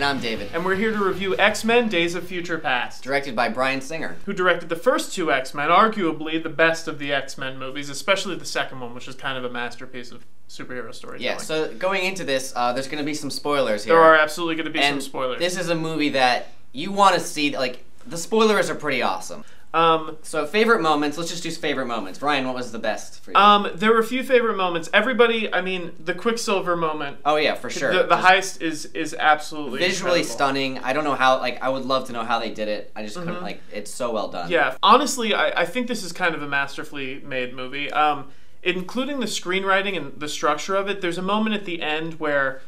And I'm David. And we're here to review X-Men Days of Future Past. Directed by Bryan Singer. Who directed the first two X-Men, arguably the best of the X-Men movies, especially the second one, which is kind of a masterpiece of superhero storytelling. Yeah, so going into this, there's going to be some spoilers here. There are absolutely going to be some spoilers. This is a movie that you want to see, like, the spoilers are pretty awesome. So favorite moments, let's just do favorite moments. Ryan, what was the best for you? There were a few favorite moments. Everybody, I mean, the Quicksilver moment. Oh yeah, for sure. The heist is absolutely visually incredible. Stunning. I don't know how, like, I would love to know how they did it. I just couldn't, like, it's so well done. Yeah, honestly, I think this is kind of a masterfully made movie. Including the screenwriting and the structure of it, there's a moment at the end where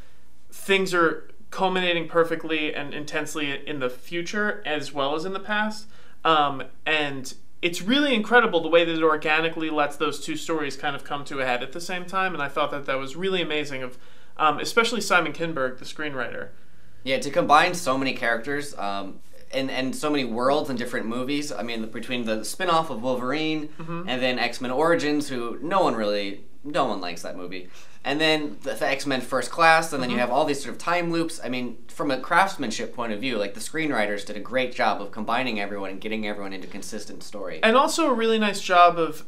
things are culminating perfectly and intensely in the future as well as in the past. And it's really incredible the way that it organically lets those two stories kind of come to a head at the same time, and I thought that that was really amazing of, especially Simon Kinberg, the screenwriter. Yeah, to combine so many characters, and so many worlds and different movies. I mean, between the spin-off of Wolverine, and then X-Men Origins, who no one likes that movie. And then the X-Men First Class, and then you have all these sort of time loops. I mean, from a craftsmanship point of view, like, the screenwriters did a great job of combining everyone and getting everyone into a consistent story. And also a really nice job of,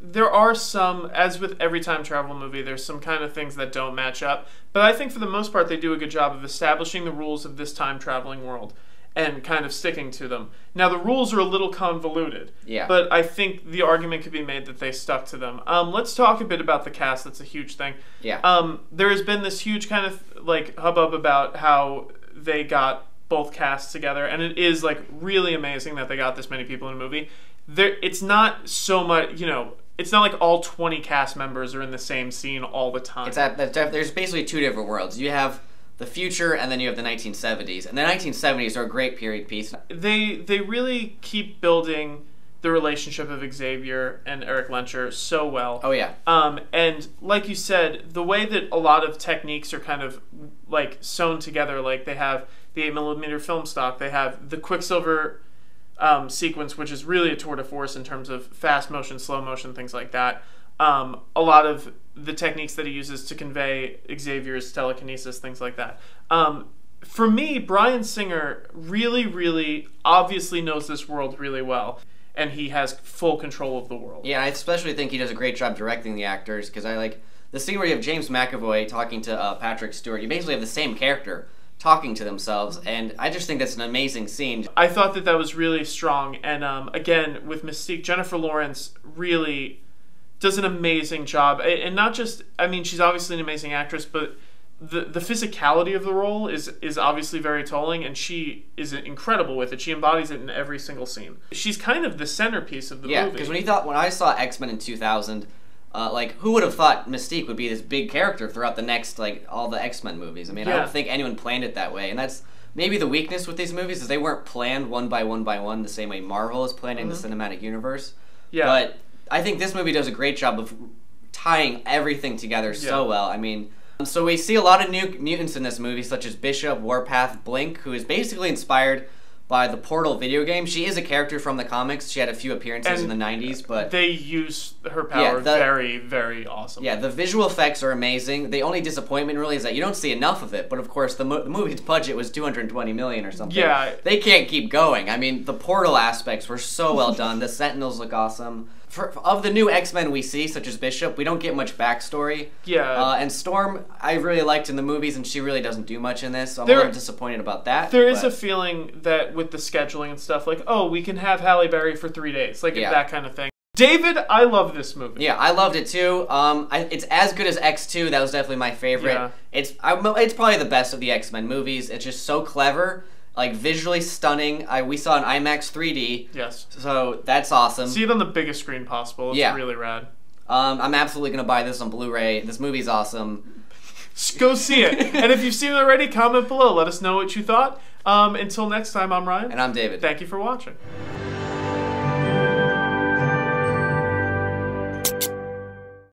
there are some, as with every time travel movie, there's some kind of things that don't match up. But I think for the most part they do a good job of establishing the rules of this time traveling world and kind of sticking to them. Now, the rules are a little convoluted, but I think the argument could be made that they stuck to them. Let's talk a bit about the cast. That's a huge thing. There has been this huge kind of, like, hubbub about how they got both casts together, and it is, like, really amazing that they got this many people in a movie. It's not so much, you know, it's not like all 20 cast members are in the same scene all the time. There's basically two different worlds. You have the future, and then you have the 1970s. And the 1970s are a great period piece. They really keep building the relationship of Xavier and Eric Lencher so well. Oh, yeah. And like you said, the way that a lot of techniques are kind of, like, sewn together, like they have the 8mm film stock, they have the Quicksilver sequence, which is really a tour de force in terms of fast motion, slow motion, things like that. A lot of the techniques that he uses to convey Xavier's telekinesis, things like that. For me, Bryan Singer really obviously knows this world really well, and he has full control of the world. Yeah, I especially think he does a great job directing the actors, because I like the scene where you have James McAvoy talking to Patrick Stewart. You basically have the same character talking to themselves, and I just think that's an amazing scene. I thought that that was really strong, and again, with Mystique, Jennifer Lawrence really does an amazing job, and not just, I mean, she's obviously an amazing actress, but the physicality of the role is obviously very tolling, and she is incredible with it. She embodies it in every single scene. She's kind of the centerpiece of the movie. Yeah, because when I saw X-Men in 2000, like, who would have thought Mystique would be this big character throughout the next, like, all the X-Men movies? I mean, I don't think anyone planned it that way, and that's maybe the weakness with these movies, is they weren't planned one by one the same way Marvel is planning the cinematic universe. Yeah. But I think this movie does a great job of tying everything together so well. I mean, so we see a lot of new mutants in this movie, such as Bishop, Warpath, Blink, who is basically inspired by the Portal video game. She is a character from the comics. She had a few appearances in the 90s, but they use her power very awesome. Yeah, the visual effects are amazing. The only disappointment really is that you don't see enough of it, but of course the movie's budget was $220 million or something. Yeah. They can't keep going. I mean, the Portal aspects were so well done. The Sentinels look awesome. Of the new X-Men we see, such as Bishop, we don't get much backstory. Yeah. And Storm, I really liked in the movies, and she really doesn't do much in this, so I'm a little disappointed about that. There is a feeling that with the scheduling and stuff, like, oh, we can have Halle Berry for 3 days, like that kind of thing. David, I love this movie. Yeah, I loved it too. It's as good as X2. That was definitely my favorite. Yeah. It's probably the best of the X-Men movies. It's just so clever. Like, visually stunning. We saw an IMAX 3D. Yes. So that's awesome. See it on the biggest screen possible. It's really rad. I'm absolutely going to buy this on Blu-ray. This movie's awesome. Go see it. And if you've seen it already, comment below. Let us know what you thought. Until next time, I'm Ryan. And I'm David. Thank you for watching.